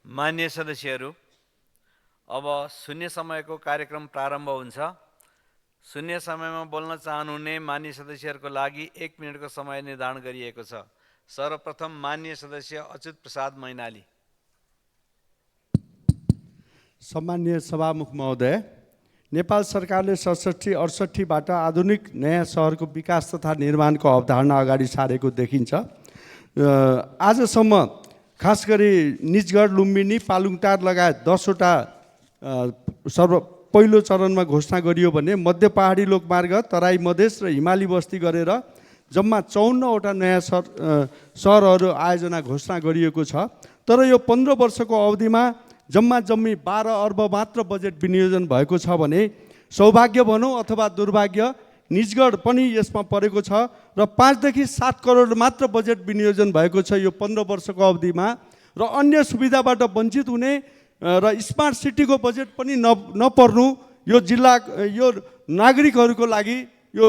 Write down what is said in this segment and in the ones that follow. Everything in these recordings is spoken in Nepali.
मान्य सदस्यहरू, अब शून्य समयको कार्यक्रम प्रारम्भ हुन्छ। शून्य समयमा बोल्न चाहनुहुने मान्य सदस्यहरूको लागि 1 मिनेटको समय निर्धारण गरिएको छ। सर्वप्रथम मान्य सदस्य अच्युत प्रसाद मैनाली। सम्माननीय सभामुख महोदय, नेपाल सरकारले 67-68बाट आधुनिक नयाँ सहरको विकास तथा निर्माणको अवधारणा अगाडि सारेको देखिन्छ। आजसम्म खास गरी निजगढ, लुम्बिनी, पालुङटार लगायत 10वटा पहिलो चरणमा घोषणा गरियो भने मध्य पहाडी लोकमार्ग, तराई मधेस र हिमाली बस्ती गरेर जम्मा 54वटा नयाँ सहरहरू आयोजना घोषणा गरिएको छ। तर यो 15 वर्षको अवधिमा जम्मी 12 अर्ब मात्र बजेट विनियोजन भएको छ भने सौभाग्य भनौँ अथवा दुर्भाग्य, निजगढ पनि यसमा परेको छ र 5 देखि 7 करोड मात्र बजेट विनियोजन भएको छ यो 15 वर्षको अवधिमा। र अन्य सुविधाबाट वञ्चित हुने र स्मार्ट सिटीको बजेट पनि नपर्नु यो नागरिकहरूको लागि यो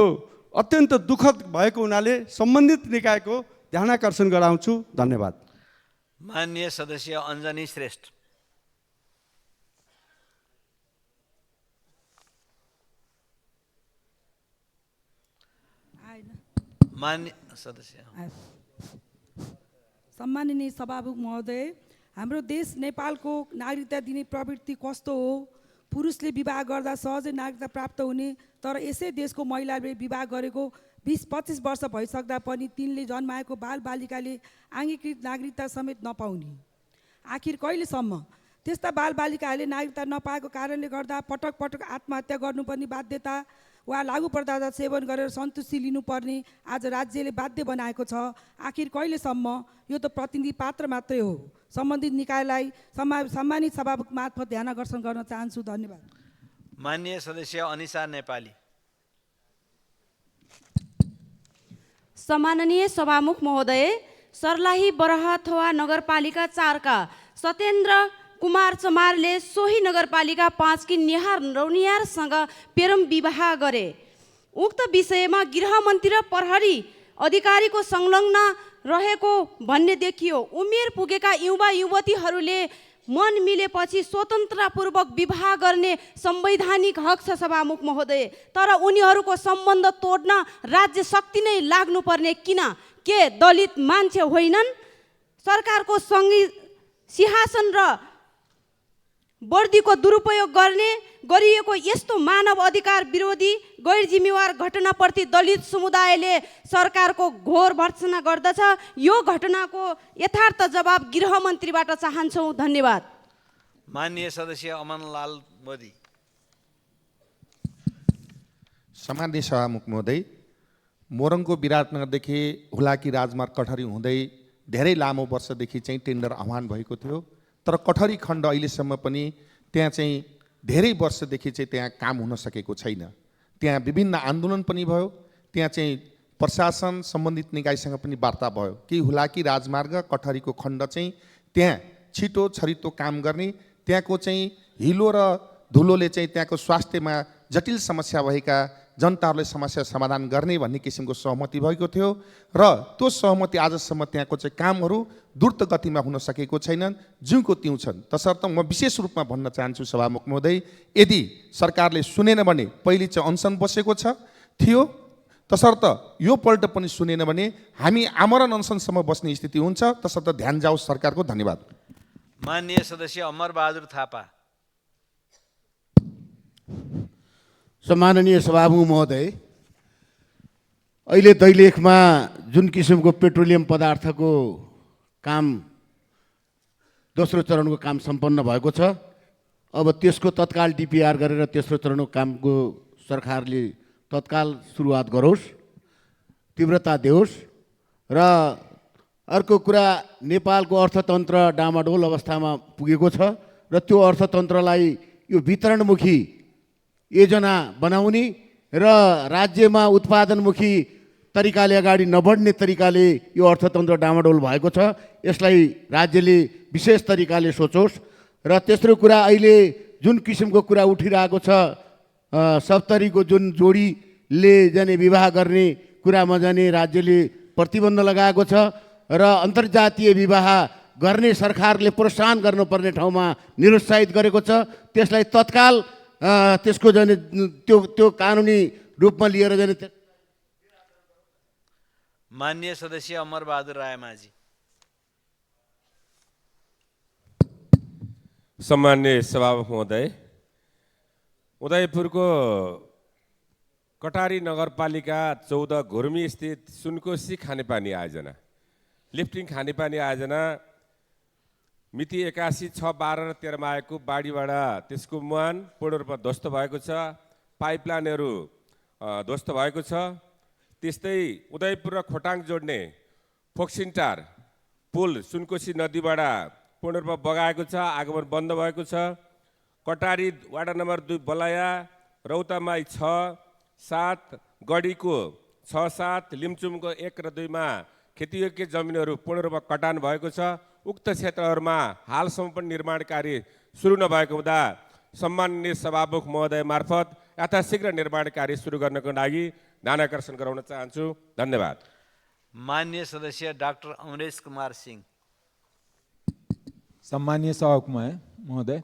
अत्यन्त दुःखद भएको हुनाले सम्बन्धित निकायको ध्यानाकर्षण गराउँछु। धन्यवाद। माननीय सदस्य अञ्जनी श्रेष्ठ। मान्य सदस्य। सम्माननीय सभामुख महोदय, हाम्रो देश नेपालको नागरिकता दिने प्रवृत्ति कस्तो हो? पुरुषले विवाह गर्दा सहजै नागरिकता प्राप्त हुने, तर यसै देशको महिलाले विवाह गरेको 20-25 वर्ष भइसक्दा पनि तिनले जन्माएको बालबालिकाले आङ्गीकृत नागरिकता समेत नपाउने। आखिर कहिलेसम्म? त्यस्ता बालबालिकाहरूले नागरिकता नपाएको कारणले गर्दा पटक पटक आत्महत्या गर्नुपर्ने बाध्यता वा लागु पदार्थ सेवन गरेर सन्तुष्टि लिनुपर्ने आज राज्यले बाध्य बनाएको छ। आखिर कहिलेसम्म? यो त प्रतिनिधि पात्र मात्रै हो। सम्बन्धित निकायलाई सम्मानित सभामुख मार्फत ध्यान आकर्षण गर्न चाहन्छु। धन्यवाद। माननीय सदस्य अनिसा नेपाली। सम्माननीय सभामुख महोदय, सर्लाही बरहथवा नगरपालिका 4 का सत्येन्द्र कुमार चमारले सोही नगरपालिका 5 की नेहार रौनियारसँग प्रेम विवाह गरे। उक्त विषयमा गृहमन्त्री र प्रहरी अधिकारीको संलग्न रहेको भन्ने देखियो। उमेर पुगेका युवा युवतीहरूले मन मिलेपछि स्वतन्त्रतापूर्वक विवाह गर्ने संवैधानिक हक छ सभामुख महोदय। तर उनीहरूको सम्बन्ध तोड्न राज्य शक्ति नै लाग्नुपर्ने किन? के दलित मान्छे होइनन्? सरकारको सिंहासन र वर्दीको दुरुपयोग गरिएको यस्तो मानव अधिकार विरोधी गैर जिम्मेवार घटनाप्रति दलित समुदायले सरकारको घोर भर्त्सना गर्दछ। यो घटनाको यथार्थ जवाब गृहमन्त्रीबाट चाहन्छौँ। धन्यवाद। माननीय सदस्य अमनलाल मोदी। सम्माननीय सभामुख महोदय, मोरङको विराटनगरदेखि हुलाकी राजमार्ग कठरी हुँदै धेरै लामो वर्षदेखि चाहिँ टेन्डर आह्वान भएको थियो। तर कठरी खण्ड अहिलेसम्म पनि त्यहाँ चाहिँ धेरै वर्षदेखि चाहिँ त्यहाँ काम हुन सकेको छैन। त्यहाँ विभिन्न आन्दोलन पनि भयो। त्यहाँ चाहिँ प्रशासन सम्बन्धित निकायसँग पनि वार्ता भयो कि हुलाकी राजमार्ग कठरीको खण्ड चाहिँ त्यहाँ छिटो छरितो काम गर्ने, त्यहाँको चाहिँ हिलो र धुलोले चाहिँ त्यहाँको स्वास्थ्यमा जटिल समस्या भएका जनताहरूले समस्या समाधान गर्ने भन्ने किसिमको सहमति भएको थियो र त्यो सहमति आजसम्म त्यहाँको चाहिँ कामहरू द्रुत गतिमा हुन सकेको छैनन्, ज्यूको त्यौँ छन्। तसर्थ म विशेष रूपमा भन्न चाहन्छु सभामुख महोदय, यदि सरकारले सुनेन भने पहिले चाहिँ अनसन बसेको थियो, तसर्थ यो पल्ट पनि सुनेन भने हामी आमरण अनसनसम्म बस्ने स्थिति हुन्छ। तसर्थ ध्यान जाओस् सरकारको। धन्यवाद। माननीय सदस्य अमरबहादुर थापा। सम्माननीय सभामुख महोदय, अहिले दैलेखमा जुन किसिमको पेट्रोलियम पदार्थको काम दोस्रो चरणको काम सम्पन्न भएको छ, अब त्यसको तत्काल डिपिआर गरेर तेस्रो चरणको कामको सरकारले तत्काल सुरुवात गरोस्, तीव्रता देओस्। र अर्को कुरा, नेपालको अर्थतन्त्र डामाडोल अवस्थामा पुगेको छ र त्यो अर्थतन्त्रलाई यो वितरणमुखी योजना बनाउने र राज्यमा उत्पादनमुखी तरिकाले अगाडि नबढ्ने तरिकाले यो अर्थतन्त्र डामाडोल भएको छ। यसलाई राज्यले विशेष तरिकाले सोचोस्। र तेस्रो कुरा, अहिले जुन किसिमको कुरा उठिरहेको छ, सप्तरीको जुन जोडीले जाने विवाह गर्ने कुरामा जाने राज्यले प्रतिबन्ध लगाएको छ र अन्तर्जातीय विवाह गर्ने सरकारले प्रोत्साहन गर्नुपर्ने ठाउँमा निरुत्साहित गरेको छ। त्यसलाई तत्काल त्यसको जाने त्यो कानुनी रूपमा लिएर जाने। माननीय सदस्य अमरबहादुर रायमाझी। सम्मान्य सभामुख महोदय, उदयपुरको कटारी नगरपालिका 14 घुर्मी स्थित सुनकोशी खानेपानी आयोजना, लिफ्टिङ खानेपानी आयोजना मिति 81/6/12 र 13 मा आएको बाढीबाट त्यसको मुहान पूर्ण रूपमा ध्वस्त भएको छ, पाइपलाइनहरू ध्वस्त भएको छ। त्यस्तै उदयपुर र खोटाङ जोड्ने फोक्सिन्टार पुल सुनकोशी नदीबाट पूर्ण रूपमा बगाएको छ, आगमन बन्द भएको छ। कटारी वाडा नम्बर 2 बलाया, रौतामाई 6, 7, गढीको 6, 7, लिम्चुमको 1 र 2 मा खेतीयोग्य जमिनहरू पूर्ण रूपमा कटान भएको छ। उक्त क्षेत्रहरूमा हालसम्म पनि निर्माण कार्य सुरु नभएको हुँदा सम्माननीय सभामुख महोदय मार्फत यथाशीघ्र निर्माण कार्य सुरु गर्नको लागि ध्यानाकर्षण गराउन चाहन्छु। धन्यवाद। माननीय सदस्य डाक्टर अमरेश कुमार सिंह। सम्मानीय सभामुख महोदय,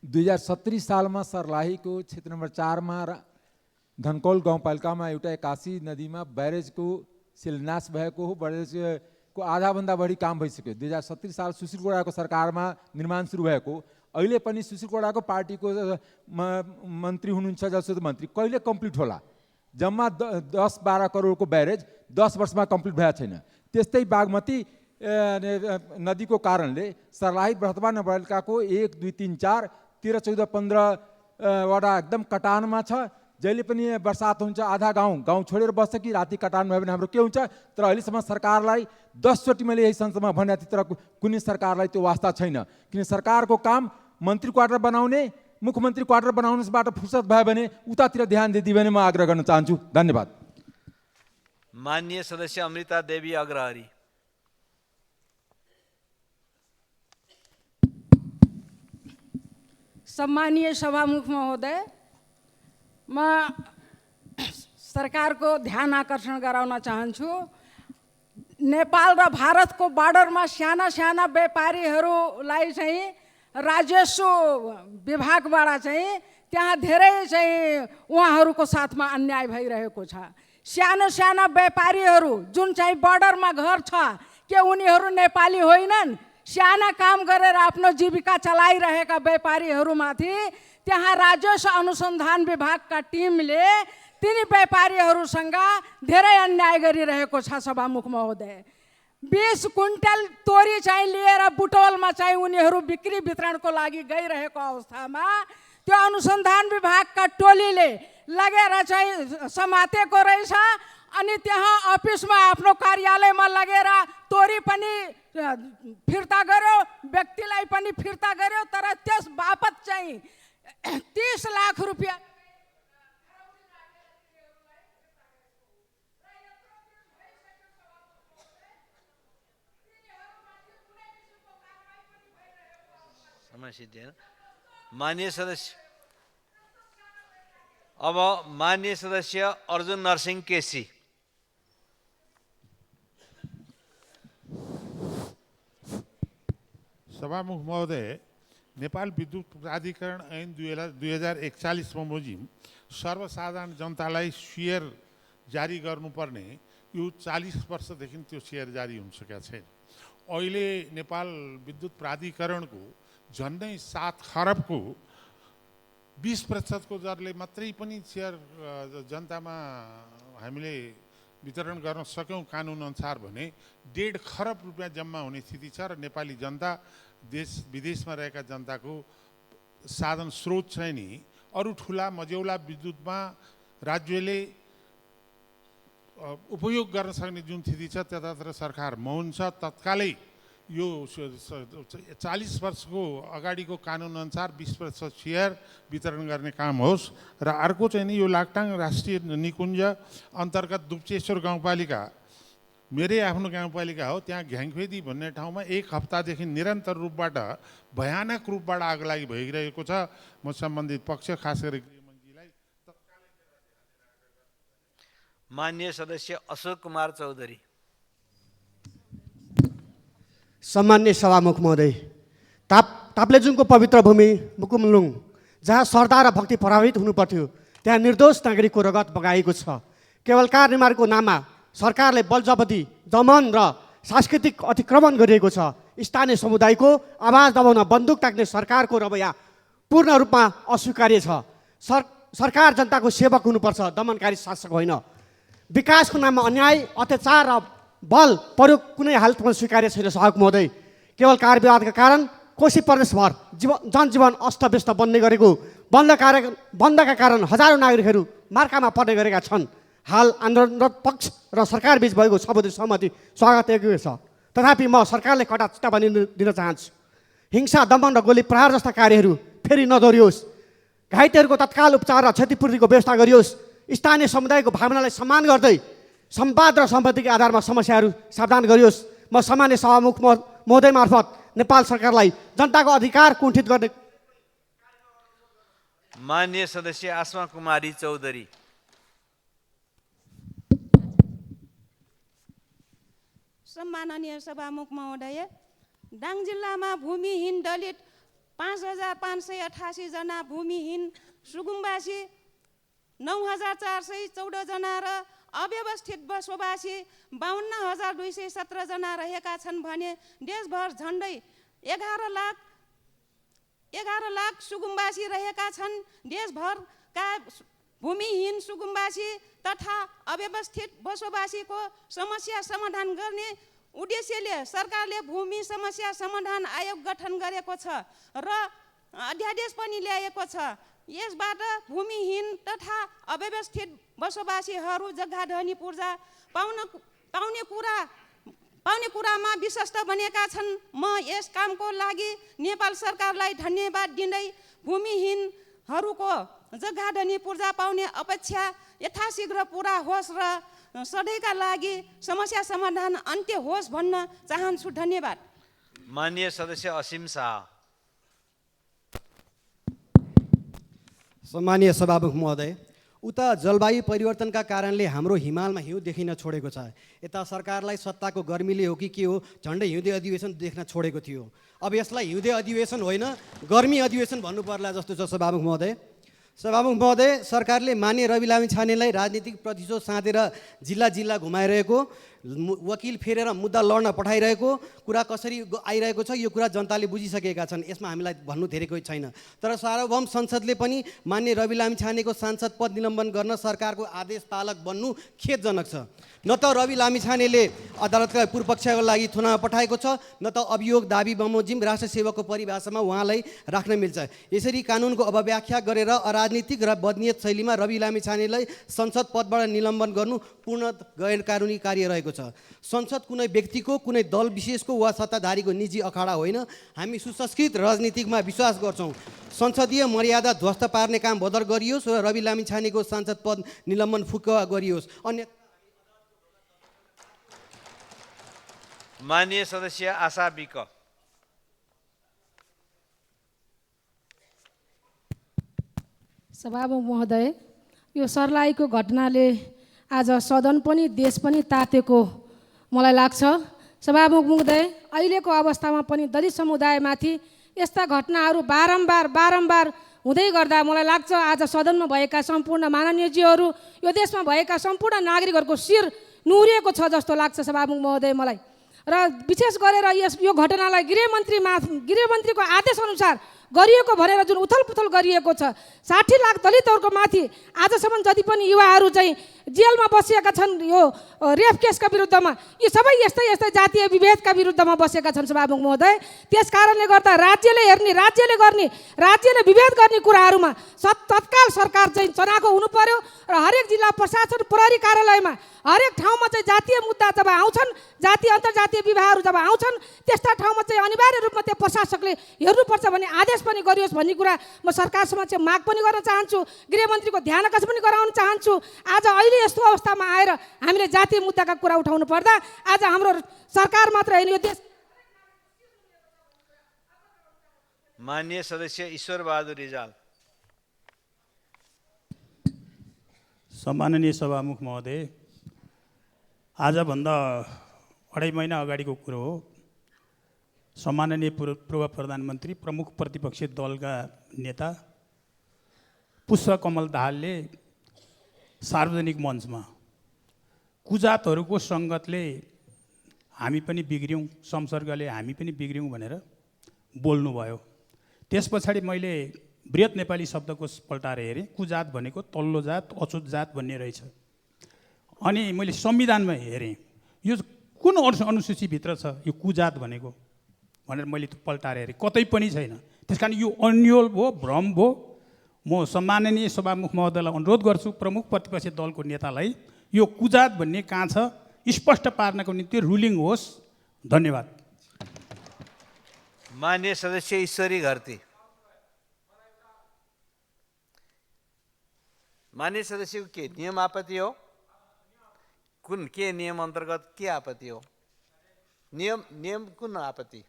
2070 सालमा सर्लाहीको क्षेत्र नम्बर 4 मा धनकौल गाउँपालिकामा एउटा 81 नदीमा ब्यारेजको शिलान्यास भएको हो। ब्यारेजको आधाभन्दा बढी काम भइसक्यो। 2070 साल सुशील कोइरालाको सरकारमा निर्माण सुरु भएको। अहिले पनि सुशील कोइरालाको पार्टीको मन्त्री हुनुहुन्छ, जसो मन्त्री कहिले कम्प्लिट होला? जम्मा 10-12 करोडको ब्यारेज 10 वर्षमा कम्प्लिट भएको छैन। त्यस्तै बागमती नदीको कारणले सर्लाही वर्तमान नगरपालिकाको 1, 2, 3, 4, 13, 14, 15 वटा एकदम कटानमा छ। जहिले पनि बर्सात हुन्छ आधा गाउँ छोडेर बस्छ कि राति कटान भयो भने हाम्रो के हुन्छ? तर अहिलेसम्म सरकारलाई 10 चोटि मैले यही संसदमा भने तर कुनै सरकारलाई त्यो वास्ता छैन। किन सरकारको काम मन्त्री क्वार्टर बनाउने, मुख्यमन्त्री क्वार्टर बनाउनेबाट फुर्सद भयो भने उतातिर ध्यान दिदियो भने म आग्रह गर्न चाहन्छु। धन्यवाद। माननीय सदस्य अमृता देवी अग्रहरी। सम्मानीय सभामुख महोदय, म सरकारको ध्यान आकर्षण गराउन चाहन्छु। नेपाल र भारतको बर्डरमा साना साना व्यापारीहरूलाई चाहिँ राजस्व विभागबाट चाहिँ त्यहाँ धेरै चाहिँ उहाँहरूको साथमा अन्याय भइरहेको छ। सानो साना व्यापारीहरू जुन चाहिँ बर्डरमा घर छ, के उनीहरू नेपाली होइनन्? साना काम गरेर आफ्नो जीविका चलाइरहेका व्यापारीहरूमाथि त्यहाँ राजस्व अनुसन्धान विभागका टिमले तिनी व्यापारीहरूसँग धेरै अन्याय गरिरहेको छ। सभामुख महोदय, 20 क्विन्टल तोरी चाहिँ लिएर बुटवलमा चाहिँ उनीहरू बिक्री वितरणको लागि गइरहेको अवस्थामा त्यो अनुसन्धान विभागका टोलीले लगेर चाहिँ समातेको रहेछ। अनि त्यहाँ अफिसमा आफ्नो कार्यालयमा लगेर तोरी पनि फिर्ता गर्यो, व्यक्तिलाई पनि फिर्ता गर्यो। तर त्यस बापत चाहिँ 30 लाख रुपियाँ माननीय सदस्य, अब माननीय सदस्य अर्जुन नरसिंह केसी। सभामुख महोदय, नेपाल विद्युत प्राधिकरण ऐन 2041 बमोजिम सर्वसाधारण जनतालाई सेयर जारी गर्नुपर्ने यो 40 वर्षदेखि त्यो सेयर जारी हुन सकेको छैन। अहिले नेपाल विद्युत प्राधिकरणको झन्डै 7 खरबको 20% दरले मात्रै पनि सेयर जनतामा हामीले वितरण गर्न सक्यौँ कानुन अनुसार भने 1.5 खरब रुपियाँ जम्मा हुने स्थिति छ। र नेपाली जनता देश विदेशमा रहेका जनताको साधन स्रोत चाहिँ नि अरू ठुला मझौला विद्युतमा राज्यले उपयोग गर्न सक्ने जुन स्थिति छ त्यतातिर सरकार मौन छ। तत्कालै यो 40 वर्षको अगाडिको कानुन अनुसार 20% सेयर वितरण गर्ने काम होस्। र अर्को चाहिँ नि यो लाकटाङ राष्ट्रिय निकुञ्ज अन्तर्गत दुप्चेश्वर गाउँपालिका मेरै आफ्नो गाउँपालिका हो। त्यहाँ घ्याङफेदी भन्ने ठाउँमा 1 हप्तादेखि निरन्तर रूपबाट भयानक रूपबाट आगलागी भइरहेको छ। म सम्बन्धित पक्ष खास गरी गृहमन्त्रीलाई माननीय सदस्य अशोक कुमार चौधरी। सम्मान्य सभामुख महोदय, ताप्लेजुङको पवित्र भूमि मुकुमलुङ, जहाँ श्रद्धा र भक्ति प्रभावित हुनुपर्थ्यो, त्यहाँ निर्दोष नागरिकको रगत बगाएको छ। केवल कार निर्माणको नाममा सरकारले बलजबरी, दमन र सांस्कृतिक अतिक्रमण गरिएको छ। स्थानीय समुदायको आवाज दबाउन बन्दुक ताक्ने सरकारको रवैया पूर्ण रूपमा अस्वीकार्य छ। सरकार जनताको सेवक हुनुपर्छ, दमनकारी शासक होइन। विकासको नाममा अन्याय, अत्याचार र बल प्रयोग कुनै हालतमा स्वीकार्य छैन। सभामुख महोदय, केवल कार विवादका कारण कोशी प्रदेशभर जनजीवन अस्तव्यस्त बन्ने गरेको बन्दका कारण हजारौँ नागरिकहरू मार्कामा पर्ने गरेका छन्। हाल आन्दोलनरत पक्ष र सरकार बीच भएको सबुज सहमति स्वागतयोग्य छ। तथापि म सरकारले कडा चेतावनी दिन चाहन्छु। हिंसा, दमन र गोली प्रहार जस्ता कार्यहरू फेरि नदोहोरियोस्। घाइतेहरूको तत्काल उपचार र क्षतिपूर्तिको व्यवस्था गरियोस्। स्थानीय समुदायको भावनालाई सम्मान गर्दै संवाद र सम्पत्तिको आधारमा समस्याहरू समाधान गरियोस्। म सामान्य सभामुख महोदय मार्फत नेपाल सरकारलाई जनताको अधिकार कुण्ठित गर्ने माननीय सदस्य आसमा कुमारी चौधरी। सम्माननीय सभामुख महोदय, दाङ जिल्लामा भूमिहीन दलित 5,588 जना, भूमिहीन सुगुम्बासी 9,414 जना र अव्यवस्थित बसोबासी 52,217 जना रहेका छन् भने देशभर झन्डै 11 लाख सुगुम्बासी रहेका छन्। देशभरका भूमिहीन सुगुम्बासी तथा अव्यवस्थित बसोबासीको समस्या समाधान गर्ने उद्देश्यले सरकारले भूमि समस्या समाधान आयोग गठन गरेको छ र अध्यादेश पनि ल्याएको छ। यसबाट भूमिहीन तथा अव्यवस्थित बसोबासीहरू जग्गाधनी पूर्जा पाउने कुरामा विश्वस्त बनेका छन्। म यस कामको लागि नेपाल सरकारलाई धन्यवाद दिँदै भूमिहीनहरूको जग्गाधनी पूर्जा पाउने अपेक्षा यथाशीघ्र पुरा होस् र सधैँका लागि समस्या समाधान अन्त्य होस् भन्न चाहन्छु। धन्यवाद। माननीय सदस्य असीम शाह। सम्मानीय सभामुख महोदय, उता जलवायु परिवर्तनका कारणले हाम्रो हिमालमा हिउँ देखिन छोडेको छ। यता सरकारलाई सत्ताको गर्मीले हो कि के हो, झन्डै हिउँदे अधिवेशन देख्न छोडेको थियो। अब यसलाई हिउँदे अधिवेशन होइन, गर्मी अधिवेशन भन्नु पर्ला जस्तो छ। सभामुख महोदय, सरकारले मान्य रवि लामिछानेलाई राजनीतिक प्रतिशोध साँधेर जिल्ला घुमाइरहेको, वकिल फेरेर मुद्दा लड्न पठाइरहेको कुरा कसरी आइरहेको छ, यो कुरा जनताले बुझिसकेका छन्। यसमा हामीलाई भन्नु धेरै कोही छैन। तर सार्वभौम संसदले पनि मान्य रवि लामिछानेको सांसद पद निलम्बन गर्न सरकारको आदेश पालक बन्नु खेदजनक छ। न त रवि लामिछानेले अदालतका पूर्वपक्षको लागि थुनामा पठाएको छ, न त अभियोग दाबी बमोजिम राष्ट्र सेवकको परिभाषामा उहाँलाई राख्न मिल्छ। यसरी कानुनको अपव्याख्या गरेर अराजनीतिक र बदनीयत शैलीमा रवि लामिछानेलाई संसद पदबाट निलम्बन गर्नु पूर्ण गैर कानुनी कार्य रहेको छ। संसद कुनै व्यक्तिको, कुनै दल विशेषको वा सत्ताधारीको निजी अखाडा होइन। हामी सुसंस्कृत राजनीतिकमा विश्वास गर्छौँ। संसदीय मर्यादा ध्वस्त पार्ने काम बदर गरियोस् र रवि लामिछानेको सांसद पद निलम्बन फुकुवा गरियोस्। अन्य माननीय सदस्य आशा विक। सभामुख महोदय, यो सर्लाहीको घटनाले आज सदन पनि देश पनि तातेको मलाई लाग्छ। सभामुख महोदय, अहिलेको अवस्थामा पनि दलित समुदायमाथि यस्ता घटनाहरू बारम्बार हुँदै गर्दा मलाई लाग्छ आज सदनमा भएका सम्पूर्ण माननीयज्यूहरू, यो देशमा भएका सम्पूर्ण नागरिकहरूको शिर नुहारिएको छ जस्तो लाग्छ सभामुख महोदय मलाई। र विशेष गरेर यो घटनालाई गृहमन्त्रीको आदेशअनुसार गरिएको भनेर जुन उथलपुथल गरिएको छ, 60 लाख दलितहरूको माथि आजसम्म जति पनि युवाहरू चाहिँ जेलमा बसिएका छन् यो रेप केसका विरुद्धमा, यी सबै यस्तै जातीय विभेदका विरुद्धमा बसेका छन् सभामुख महोदय। त्यस कारणले गर्दा राज्यले विभेद गर्ने कुराहरूमा तत्काल सरकार चाहिँ चनाखो हुनु पर्यो र हरेक जिल्ला प्रशासन प्रहरी कार्यालयमा हरेक ठाउँमा चाहिँ जातीय मुद्दा जब आउँछन्, जातीय अन्तर्जातीय विवाहहरू जब आउँछन्, त्यस्ता ठाउँमा चाहिँ अनिवार्य रूपमा त्यो प्रशासकले हेर्नुपर्छ भन्ने आदेश पनि गरियोस् भन्ने कुरा म सरकारसम्म चाहिँ माग पनि गर्न चाहन्छु। गृहमन्त्रीको ध्यान आकर्षण पनि गराउन चाहन्छु। आज अहिले यस्तो अवस्थामा आएर हामीले जातीय मुद्दाका कुरा उठाउनु पर्दा आज हाम्रो सरकार मात्र होइन, यो देश। माननीय सदस्य ईश्वर बहादुर रिजाल। सम्माननीय सभामुख महोदय, आजभन्दा 2.5 महिना अगाडिको कुरो हो। सम्माननीय पूर्व प्रधानमन्त्री प्रमुख प्रतिपक्षी दलका नेता पुष्पकमल दाहालले सार्वजनिक मञ्चमा कुजातहरूको सङ्गतले हामी पनि बिग्रियौँ, संसर्गले हामी पनि बिग्रियौँ भनेर बोल्नुभयो। त्यस पछाडि मैले बृहत नेपाली शब्दकोश पल्टाएर हेरेँ। कुजात भनेको तल्लो जात, अछुत जात भन्ने रहेछ। अनि मैले संविधानमा हेरेँ यो कुन अनुसूचीभित्र छ यो कुजात भनेको भनेर मैले त्यो पल्टाएर हेरेँ, कतै पनि छैन। त्यस कारण यो अन्यल भयो, भ्रम भयो। म सम्माननीय सभामुख महोदयलाई अनुरोध गर्छु, प्रमुख प्रतिपक्षी दलको नेतालाई यो कुजात भन्ने कहाँ छ स्पष्ट पार्नको निम्ति रुलिङ होस्। धन्यवाद। माननीय सदस्य ईश्वरी घरती। माननीय सदस्यको के नियम आपत्ति हो? कुन के नियम अन्तर्गत के आपत्ति हो? नियम कुन आपत्ति?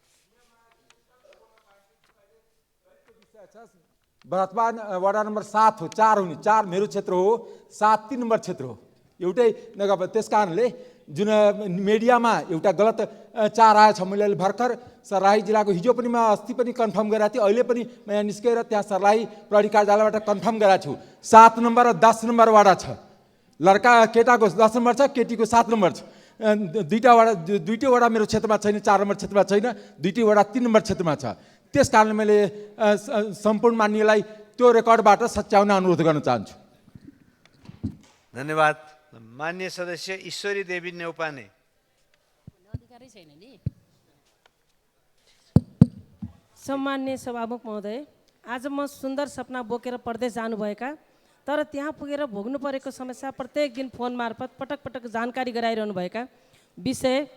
वर्तमान वडा नम्बर 7 हो, 4 हुने, 4 मेरो क्षेत्र हो, 7 3 नम्बर क्षेत्र हो एउटै नगर। त्यस कारणले जुन मिडियामा एउटा गलत 4 आएछ, मैले भर्खर सर्लाही जिल्लाको हिजो पनि म अस्ति पनि कन्फर्म गरेको थिएँ, अहिले पनि म यहाँ निस्केर त्यहाँ सर्लाही प्रहरी कार्यालयबाट कन्फर्म गरेको छु। 7 नम्बर र 10 नम्बर वडा छ। लड्का केटाको 10 नम्बर छ, केटीको 7 नम्बर छ। दुईटै वडा मेरो क्षेत्रमा छैन, 4 नम्बर क्षेत्रमा छैन, दुईटै वडा 3 नम्बर क्षेत्रमा छ। त्यस कारणले मैले सम्पूर्ण मान्यलाई त्यो रेकर्डबाट सच्याउन अनुरोध गर्न चाहन्छु। धन्यवाद। माननीय सदस्य ईश्वरी देवी नेउपाने। सम्माननीय सभामुख महोदय, आज म सुन्दर सपना बोकेर प्रदेश जानुभएका तर त्यहाँ पुगेर भोग्नु परेको समस्या प्रत्येक दिन फोन मार्फत पटक पटक जानकारी गराइरहनु भएका विषय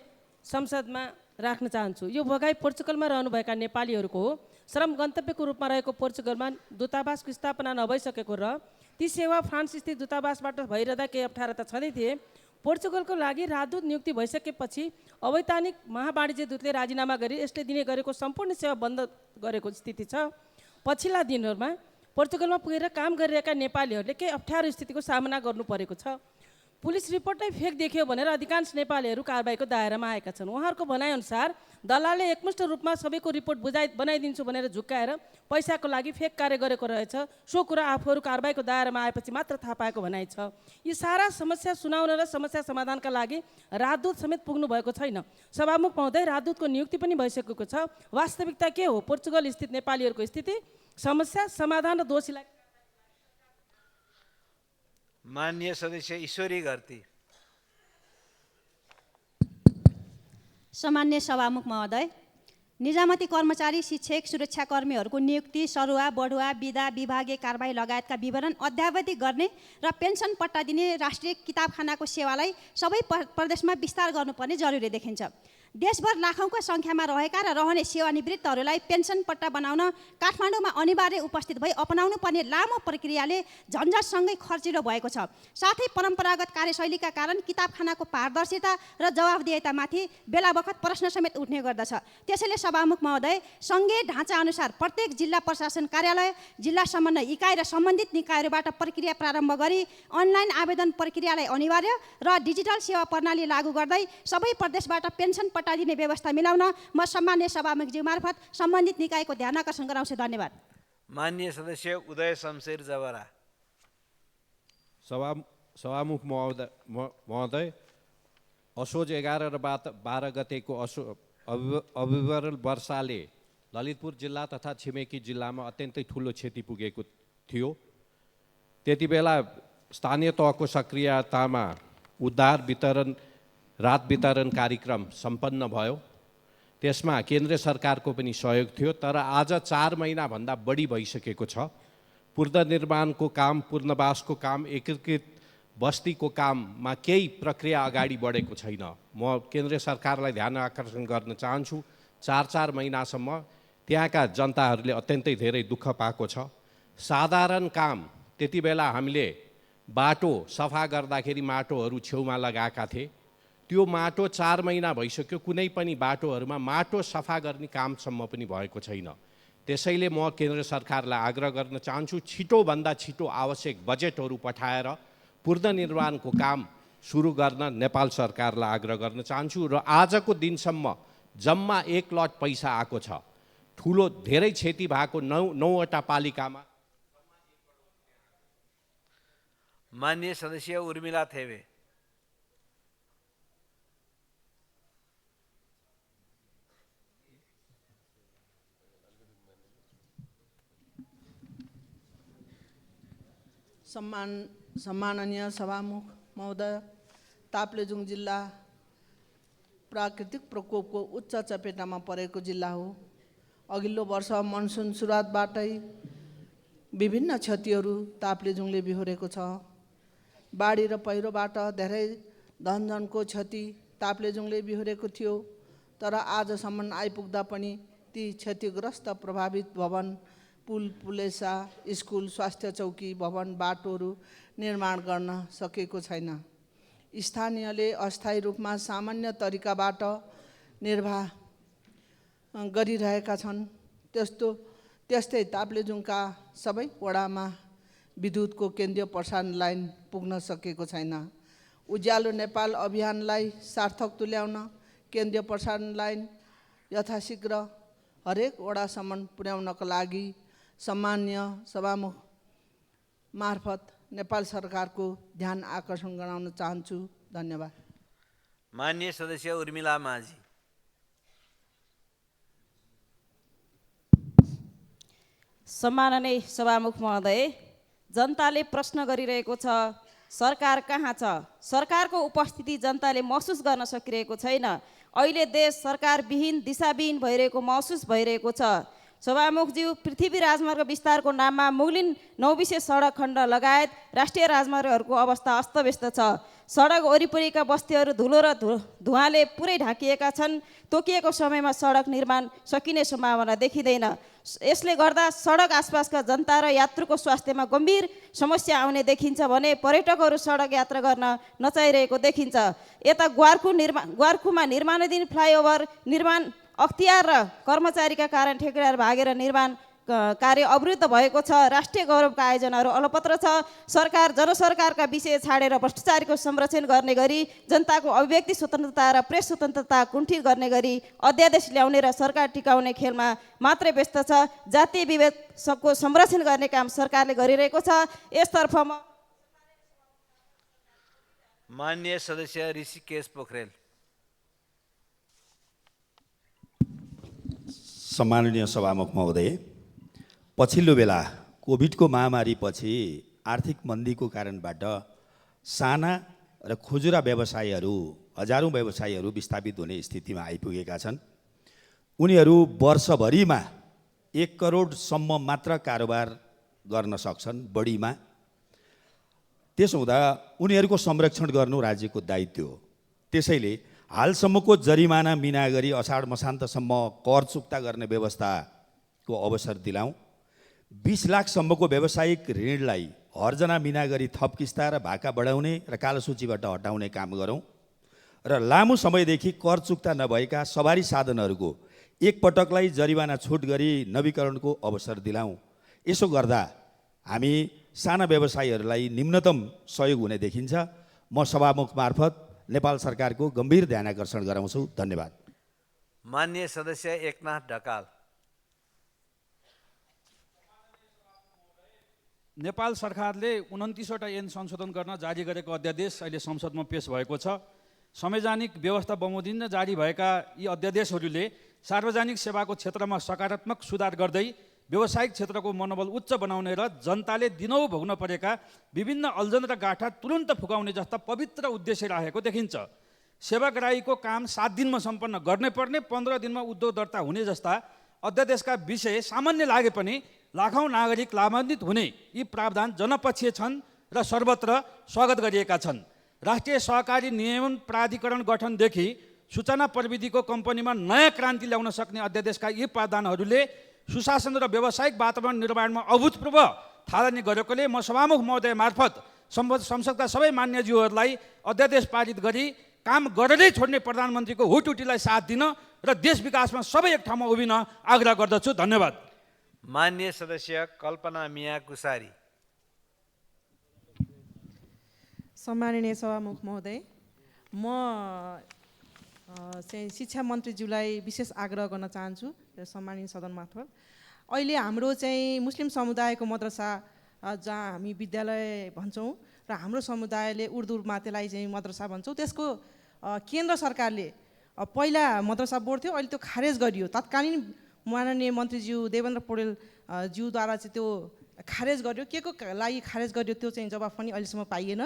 संसदमा राख्न चाहन्छु। यो भोगाई पोर्चुगलमा रहनुभएका नेपालीहरूको हो। श्रम गन्तव्यको रूपमा रहेको पोर्चुगलमा दूतावासको स्थापना नभइसकेको र ती सेवा फ्रान्स स्थित दूतावासबाट भइरहँदा केही अप्ठ्यारा त छँदै थिए। पोर्चुगलको लागि राजदूत नियुक्ति भइसकेपछि अवैधानिक महावाणिज्य दूतले राजीनामा गरी यसले दिने गरेको सम्पूर्ण सेवा बन्द गरेको स्थिति छ। पछिल्ला दिनहरूमा पोर्चुगलमा पुगेर काम गरिरहेका नेपालीहरूले केही अप्ठ्यारो स्थितिको सामना गर्नु परेको छ। पुलिस रिपोर्टलाई फेक देखियो भनेर अधिकांश नेपालीहरू कारबाहीको दायरामा आएका छन्। उहाँहरूको भनाइअनुसार दलालले एकमुष्ट रूपमा सबैको रिपोर्ट बनाइदिन्छु भनेर झुक्काएर पैसाको लागि फेक कार्य गरेको रहेछ। सो कुरा आफूहरू कारबाहीको दायरामा आएपछि मात्र थाहा पाएको भनाइ छ। यी सारा समस्या सुनाउन र समस्या समाधानका लागि राजदूत समेत पुग्नु भएको छैन। सभामुख महोदय, राजदूतको नियुक्ति पनि भइसकेको छ। वास्तविकता के हो? पोर्चुगल स्थित नेपालीहरूको स्थिति, समस्या समाधान र दोषीलाई। माननीय सदस्य ईश्वरी घरती। सम्मान्य सभामुख महोदय, निजामती कर्मचारी, शिक्षक, सुरक्षाकर्मीहरूको नियुक्ति, सरुवा, बढुवा, बिदा, विभागीय कारबाही लगायतका विवरण अद्यावधि गर्ने र पेन्सन पट्टा दिने राष्ट्रिय किताबखानाको सेवालाई सबै प्रदेशमा विस्तार गर्नुपर्ने जरुरी देखिन्छ। देशभर लाखौँको सङ्ख्यामा रहेका र रहने सेवानिवृत्तहरूलाई पेन्सन पट्टा बनाउन काठमाडौँमा अनिवार्य उपस्थित भई अपनाउनु पर्ने लामो प्रक्रियाले झन्झटसँगै खर्चिलो भएको छ। साथै परम्परागत कार्यशैलीका कारण किताबखानाको पारदर्शिता र जवाफदेहितामाथि बेला बखत प्रश्न समेत उठ्ने गर्दछ। त्यसैले सभामुख महोदय, सङ्घीय ढाँचाअनुसार प्रत्येक जिल्ला प्रशासन कार्यालय, जिल्ला समन्वय इकाइ र सम्बन्धित निकायहरूबाट प्रक्रिया प्रारम्भ गरी अनलाइन आवेदन प्रक्रियालाई अनिवार्य र डिजिटल सेवा प्रणाली लागू गर्दै सबै प्रदेशबाट पेन्सन पट्टा दिने व्यवस्था मिलाउन म सम्मान्य सभामुखज्यू मार्फत सम्बन्धित निकायको ध्यान आकर्षण गराउँछु। धन्यवाद। माननीय सदस्य उदय शमशेर जवरा। सभामुख महोदय, असोज 11 र 12 गतेको अविरल वर्षाले ललितपुर जिल्ला तथा छिमेकी जिल्लामा अत्यन्तै ठुलो क्षति पुगेको थियो। त्यति बेला स्थानीय तहको सक्रियतामा उद्धार राहत वितरण कार्यक्रम सम्पन्न भयो। त्यसमा केन्द्रीय सरकारको पनि सहयोग थियो। तर आज 4 महिनाभन्दा बढी भइसकेको छ। पुनर्निर्माणको काम, पुनर्वासको काम, एकीकृत बस्तीको काममा केही प्रक्रिया अगाडि बढेको छैन। म केन्द्रीय सरकारलाई ध्यान आकर्षण गर्न चाहन्छु, 4 महिनासम्म त्यहाँका जनताहरूले अत्यन्तै धेरै दुःख पाएको छ। साधारण काम, त्यति बेला हामीले बाटो सफा गर्दाखेरि माटोहरू छेउमा लगाएका थिए। त्यो माटो 4 महिना भइसक्यो, कुनै पनि बाटोहरूमा माटो सफा गर्ने कामसम्म पनि भएको छैन। त्यसैले म केन्द्र सरकारलाई आग्रह गर्न चाहन्छु, छिटोभन्दा छिटो आवश्यक बजेटहरू पठाएर पुनर्निर्माणको काम सुरु गर्न नेपाल सरकारलाई आग्रह गर्न चाहन्छु। र आजको दिनसम्म जम्मा 1 लट पैसा आएको छ। ठुलो धेरै क्षति भएको 9वटा पालिकामा। माननीय सदस्य उर्मिला थेवे। सम्माननीय सभामुख महोदय, ताप्लेजुङ जिल्ला प्राकृतिक प्रकोपको उच्च चपेटामा परेको जिल्ला हो। अघिल्लो वर्ष मनसुन सुरुवातबाटै विभिन्न क्षतिहरू ताप्लेजुङले बिहोरेको छ। बाढी र पहिरोबाट धेरै धनजनको क्षति ताप्लेजुङले बिहोरेको थियो, तर आजसम्म आइपुग्दा पनि ती क्षतिग्रस्त प्रभावित भवन, पुल, पुलेसा, स्कुल, स्वास्थ्य चौकी, भवन, बाटोहरू निर्माण गर्न सकेको छैन। स्थानीयले अस्थायी रूपमा सामान्य तरिकाबाट निर्वाह गरिरहेका छन्। त्यस्तै ताप्लेजुङका सबै वडामा विद्युतको केन्द्रीय प्रसारण लाइन पुग्न सकेको छैन। उज्यालो नेपाल अभियानलाई सार्थक तुल्याउन केन्द्रीय प्रसारण लाइन यथाशीघ्र हरेक वडासम्म पुर्याउनका लागि सम्माननीय सभामुख मार्फत नेपाल सरकारको ध्यान आकर्षण गराउन चाहन्छु। धन्यवाद। माननीय सदस्य उर्मिला माझी। सम्माननीय सभामुख महोदय, जनताले प्रश्न गरिरहेको छ सरकार कहाँ छ? सरकारको उपस्थिति जनताले महसुस गर्न सकिरहेको छैन। अहिले देश सरकारविहीन, दिशाविहीन भइरहेको महसुस भइरहेको छ। सभामुखज्यू, पृथ्वी राजमार्ग विस्तारको नाममा मुगलिन 9 विशेष सडक खण्ड लगायत राष्ट्रिय राजमार्गहरूको अवस्था अस्तव्यस्त छ। सडक वरिपरिका बस्तीहरू धुलो र धुवाँले पुरै ढाकिएका छन्। तोकिएको समयमा सडक निर्माण सकिने सम्भावना देखिँदैन। यसले गर्दा सडक आसपासका जनता र यात्रुको स्वास्थ्यमा गम्भीर समस्या आउने देखिन्छ भने पर्यटकहरू सडक यात्रा गर्न नचाहिरहेको देखिन्छ। यता ग्वारखुमा निर्माणाधीन फ्लाइओभर निर्माण अख्तियार र कर्मचारीका कारण ठेकेदार भागेर निर्माण कार्य अवरुद्ध भएको छ। राष्ट्रिय गौरवका आयोजनाहरू अलपत्र छ। सरकार जनसरकारका विषय छाडेर भ्रष्टाचारीको संरक्षण गर्ने गरी जनताको अभिव्यक्ति स्वतन्त्रता र प्रेस स्वतन्त्रता कुण्ठित गर्ने गरी अध्यादेश ल्याउने र सरकार टिकाउने खेलमा मात्रै व्यस्त छ। जातीय विभेदको संरक्षण गर्ने काम सरकारले गरिरहेको छ। यसतर्फ माननीय सदस्य ऋषिकेश पोखरेल। सम्माननीय सभामुख महोदय, पछिल्लो बेला कोभिडको महामारीपछि आर्थिक मन्दीको कारणबाट साना र खुजुरा व्यवसायीहरू, हजारौँ व्यवसायीहरू विस्थापित हुने स्थितिमा आइपुगेका छन्। उनीहरू वर्षभरिमा 1 करोडसम्म मात्र कारोबार गर्न सक्छन्, बढीमा। त्यसो हुँदा उनीहरूको संरक्षण गर्नु राज्यको दायित्व हो। त्यसैले हालसम्मको जरिमाना मिना गरी असाढ मसान्तसम्म कर चुक्ता गर्ने व्यवस्थाको अवसर दिलाउँ। 20 लाखसम्मको व्यावसायिक ऋणलाई हर्जना मिना गरी थप किस्ता र भाका बढाउने र कालो सूचीबाट हटाउने काम गरौँ र लामो समयदेखि कर चुक्ता नभएका सवारी साधनहरूको एकपटकलाई जरिवाना छुट गरी नवीकरणको अवसर दिलाउँ। यसो गर्दा हामी साना व्यवसायीहरूलाई न्यूनतम सहयोग हुने देखिन्छ। म सभामुख मार्फत नेपाल सरकारको गम्भीर ध्यानाकर्षण गराउँछु। धन्यवाद। माननीय सदस्य एकनाथ ढकाल। नेपाल सरकारले 29वटा ऐन संशोधन गर्न जारी गरेको अध्यादेश अहिले संसदमा पेश भएको छ। संवैधानिक व्यवस्था बमोजिम जारी भएका यी अध्यादेशहरूले सार्वजनिक सेवाको क्षेत्रमा सकारात्मक सुधार गर्दै व्यावसायिक क्षेत्रको मनोबल उच्च बनाउने र जनताले दिनौँ भोग्न परेका विभिन्न अल्झन र गाँठा तुरुन्त फुकाउने जस्ता पवित्र उद्देश्य राखेको देखिन्छ। सेवाग्राहीको काम 7 दिनमा सम्पन्न गर्ने पर्ने 15 दिनमा उद्योग दर्ता हुने जस्ता अध्यादेशका विषय सामान्य लागे पनि लाखौँ नागरिक लाभान्वित हुने यी प्रावधान जनपक्षीय छन् र सर्वत्र स्वागत गरिएका छन्। राष्ट्रिय सहकारी नियमन प्राधिकरण गठनदेखि सूचना प्रविधिको कम्पनीमा नयाँ क्रान्ति ल्याउन सक्ने अध्यादेशका यी प्रावधानहरूले सुशासन र व्यावसायिक वातावरण निर्माणमा अभूतपूर्व थालनी गरेकोले म सभामुख महोदय मार्फत संसदका सबै मान्यज्यूहरूलाई अध्यादेश पारित गरी काम गरेरै छोड्ने प्रधानमन्त्रीको हुटुटीलाई साथ दिन र देश विकासमा सबै एक ठाउँमा उभिन आग्रह गर्दछु। धन्यवाद। माननीय सदस्य कल्पना मिया कुसारी। सम्माननीय सभामुख महोदय, म चाहिँ शिक्षा मन्त्रीज्यूलाई विशेष आग्रह गर्न चाहन्छु सम्मानित सदन मार्फत। अहिले हाम्रो चाहिँ मुस्लिम समुदायको मद्रसा जहाँ हामी विद्यालय भन्छौँ र हाम्रो समुदायले उर्दूमा त्यसलाई चाहिँ मद्रसा भन्छौँ, त्यसको केन्द्र सरकारले पहिला मद्रसा बोर्ड थियो, अहिले त्यो खारेज गरियो। तत्कालीन माननीय मन्त्रीज्यू देवेन्द्र पौडेल ज्यूद्वारा चाहिँ त्यो खारेज गरियो। के को लागि खारेज गरियो त्यो चाहिँ जवाफ पनि अहिलेसम्म पाइएन।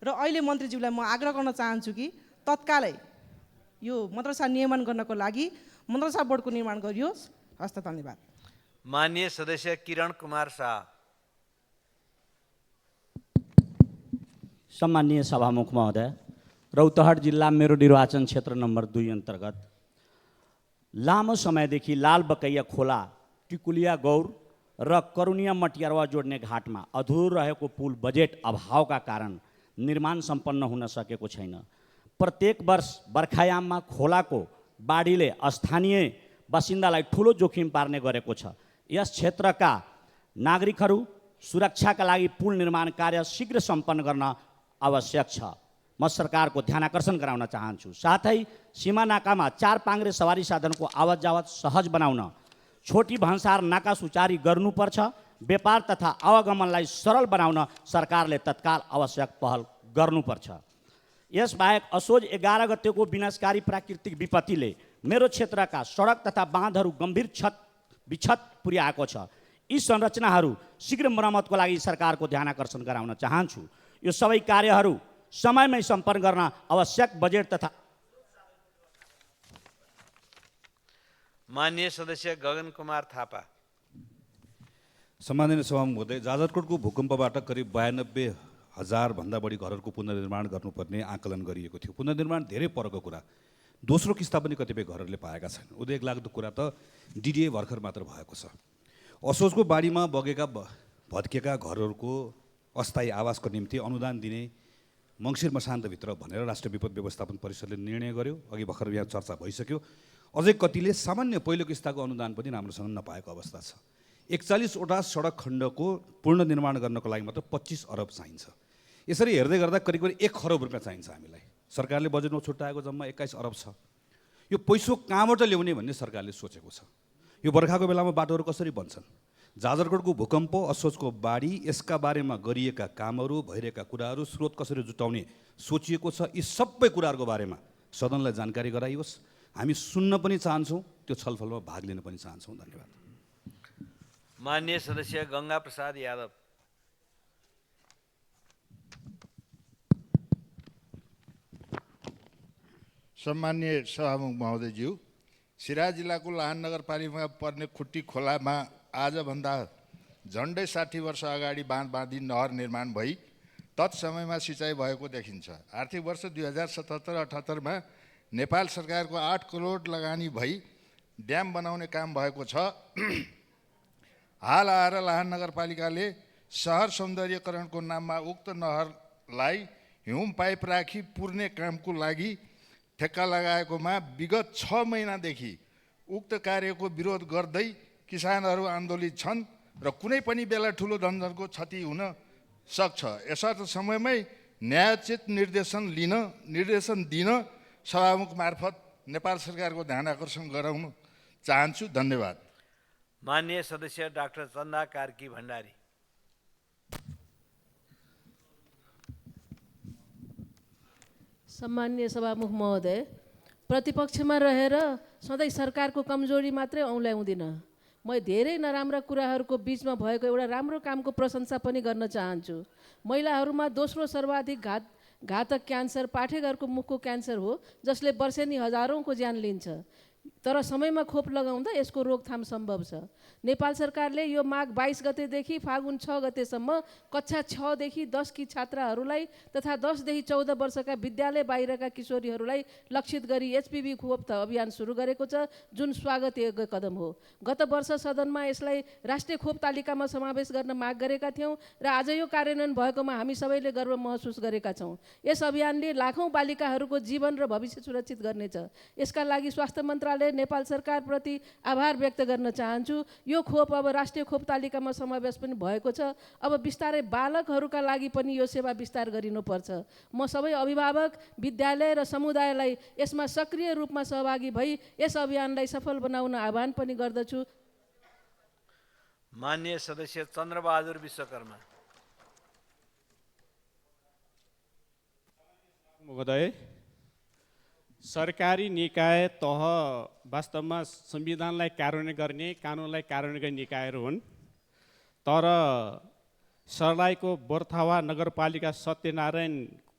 र अहिले मन्त्रीज्यूलाई म आग्रह गर्न चाहन्छु कि तत्कालै यो मद्रसा निर्माण गर्नको लागि मद्रसा बोर्डको निर्माण गरियोस्। हस्त, धन्यवाद। माननीय सदस्य किरण कुमार शाह। सम्माननीय सभामुख महोदय, रौतहट जिल्ला मेरो निर्वाचन क्षेत्र नम्बर 2 अन्तर्गत लामो समयदेखि लाल बकैया खोला, टिकुलिया गौर र करुनिया मटियारवा जोड्ने घाटमा अधुरो रहेको पुल बजेट अभावका कारण निर्माण सम्पन्न हुन सकेको छैन। प्रत्येक वर्ष बर्खायाममा खोलाको बाढीले स्थानीय बासिन्दालाई ठुलो जोखिम पार्ने गरेको छ। यस क्षेत्रका नागरिकहरू सुरक्षाका लागि पुल निर्माण कार्य शीघ्र सम्पन्न गर्न आवश्यक छ। म सरकारको ध्यानाकर्षण गराउन चाहन्छु। साथै सीमा नाकामा 4 पाङ्ग्रे सवारी साधनको आवत जावत सहज बनाउन छोटी भन्सार नाका सुचारी गर्नुपर्छ। व्यापार तथा आवागमनलाई सरल बनाउन सरकारले तत्काल आवश्यक पहल गर्नुपर्छ। यसबाहेक असोज 11 गतेको विनाशकारी प्राकृतिक विपत्तिले मेरो क्षेत्रका सडक तथा बाँधहरू गम्भीर विक्षत पुर्याएको छ। यी संरचनाहरू शीघ्र मर्मतको लागि सरकारको ध्यानाकर्षण गराउन चाहन्छु। यो सबै कार्यहरू समयमै सम्पन्न गर्न आवश्यक बजेट तथा माननीय सदस्य गगन कुमार थापा। सम्माननीय सभामुख महोदय, जाजरकोटको भूकम्पबाट करिब 92,000 भन्दा बढी घरहरूको पुनर्निर्माण गर्नुपर्ने आकलन गरिएको थियो। पुनर्निर्माण धेरै परको कुरा, दोस्रो किस्ता पनि कतिपय घरहरूले पाएका छैनन्। उद्वेग लाग्दो कुरा त डिडिए भर्खर मात्र भएको छ। असोजको बाढीमा बगेका भत्केका घरहरूको अस्थायी आवासको निम्ति अनुदान दिने मङ्सिर मसान्तभित्र भनेर राष्ट्रिय विपद व्यवस्थापन परिषदले निर्णय गर्यो। अघि भर्खर यहाँ चर्चा भइसक्यो। अझै कतिले सामान्य पहिलो किस्ताको अनुदान पनि राम्रोसँग नपाएको अवस्था छ। 41वटा सडक खण्डको पुनर्निर्माण गर्नको लागि मात्र 25 अरब चाहिन्छ। यसरी हेर्दै गर्दा करिब करिब 1 खरब रुपियाँ चाहिन्छ हामीलाई। सरकारले बजेटमा छुट्याएको जम्मा 21 अरब छ। यो पैसो कहाँबाट ल्याउने भन्ने सरकारले सोचेको छ। यो बर्खाको बेलामा बाटोहरू कसरी बन्छन्, जाजरकोटको भूकम्प, असोजको बाढी, यसका बारेमा गरिएका कामहरू, भइरहेका कुराहरू, स्रोत कसरी जुटाउने सोचिएको छ, यी सबै कुराहरूको बारेमा सदनलाई जानकारी गराइयोस्। हामी सुन्न पनि चाहन्छौँ, त्यो छलफलमा भाग लिन पनि चाहन्छौँ। धन्यवाद। माननीय सदस्य गंगा प्रसाद यादव। सम्माननीय सभामुख महोदयज्यू, सिराहा जिल्लाको लाहान नगरपालिकामा पर्ने खुट्टी खोलामा आजभन्दा झन्डै 60 वर्ष अगाडि बाँध बाँधी नहर निर्माण भई तत्समयमा सिँचाइ भएको देखिन्छ। आर्थिक वर्ष 2077-78 नेपाल सरकारको 8 करोड लगानी भई ड्याम बनाउने काम भएको छ। हाल आएर लाहान नगरपालिकाले सहर सौन्दर्यकरणको नाममा उक्त नहरलाई हिउँ पाइप राखी पुर्ने कामको लागि ठेक्का लगाएकोमा विगत 6 महिनादेखि उक्त कार्यको विरोध गर्दै किसानहरू आन्दोलित छन् र कुनै पनि बेला ठुलो धनजनको क्षति हुन सक्छ। यसर्थ समयमै न्यायोचित निर्देशन दिन सभामुख मार्फत नेपाल सरकारको ध्यान आकर्षण गराउन चाहन्छु। धन्यवाद। माननीय सदस्य डाक्टर चन्दा कार्की भण्डारी। सम्माननीय सभामुख महोदय, प्रतिपक्षमा रहेर सधैँ सरकारको कमजोरी मात्रै औँल्याउँदिनँ। म धेरै नराम्रा कुराहरूको बिचमा भएको एउटा राम्रो कामको प्रशंसा पनि गर्न चाहन्छु। महिलाहरूमा दोस्रो सर्वाधिक घातक क्यान्सर पाठेघरको मुखको क्यान्सर हो, जसले वर्षेनी हजारौँको ज्यान लिन्छ। तर समयमा खोप लगाउँदा यसको रोकथाम सम्भव छ। नेपाल सरकारले यो माघ 22 गतेदेखि फागुन 6 गतेसम्म कक्षा 6 देखि 10 की छात्राहरूलाई तथा 10 देखि 14 वर्षका विद्यालय बाहिरका किशोरीहरूलाई लक्षित गरी एचपीभी खोप अभियान सुरु गरेको छ, जुन स्वागतयोग्य कदम हो। गत वर्ष सदनमा यसलाई राष्ट्रिय खोप तालिकामा समावेश गर्न माग गरेका थियौँ र आज यो कार्यान्वयन भएकोमा हामी सबैले गर्व महसुस गरेका छौँ। यस अभियानले लाखौँ बालिकाहरूको जीवन र भविष्य सुरक्षित गर्नेछ। यसका लागि स्वास्थ्य मन्त्रालय नेपाल सरकारप्रति आभार व्यक्त गर्न चाहन्छु। यो खोप अब राष्ट्रिय खोप तालिकामा समावेश पनि भएको छ। अब बिस्तारै बालकहरूका लागि पनि यो सेवा विस्तार गरिनुपर्छ। म सबै अभिभावक, विद्यालय र समुदायलाई यसमा सक्रिय रूपमा सहभागी भई यस अभियानलाई सफल बनाउन आह्वान पनि गर्दछु। माननीय सदस्य चन्द्रबहादुर विश्वकर्मा। महोदय, सरकारी निकाय तह वास्तवमा संविधानलाई कार्यान्वयन गर्ने, कानुनलाई कार्यान्वयन गर्ने निकायहरू हुन्। तर सर्लाहीको बोर्थावा नगरपालिका सत्यनारायण